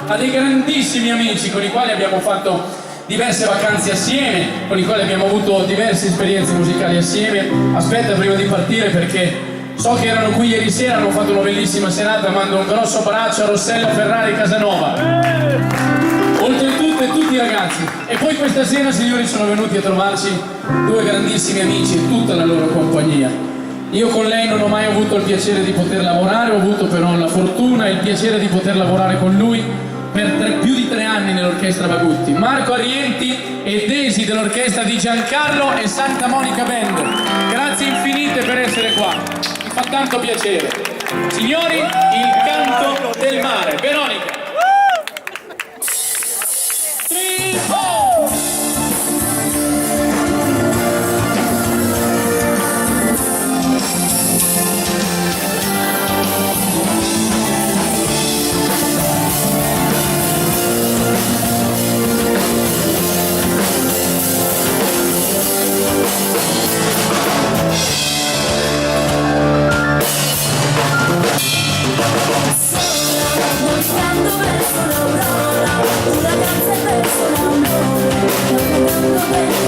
a dei grandissimi amici con i quali abbiamo fatto diverse vacanze assieme, con i quali abbiamo avuto diverse esperienze musicali assieme. Aspetta prima di partire perché so che erano qui ieri sera, hanno fatto una bellissima serata. Mando un grosso abbraccio a Rossella Ferrari Casanova, oltretutto, e tutti i ragazzi. E poi questa sera, signori, sono venuti a trovarci due grandissimi amici e tutta la loro compagnia. Io con lei non ho mai avuto il piacere di poter lavorare, ho avuto però la fortuna e il piacere di poter lavorare con lui per più di 3 anni nell'orchestra Bagutti. Marco Arienti e Desi dell'orchestra di Giancarlo e Santa Monica Band. Grazie infinite per essere qua, mi fa tanto piacere. Signori, il canto del mare. Veronica. 3, 4. Mostrando verso l'aurora, una danza verso l'amore, caminando verso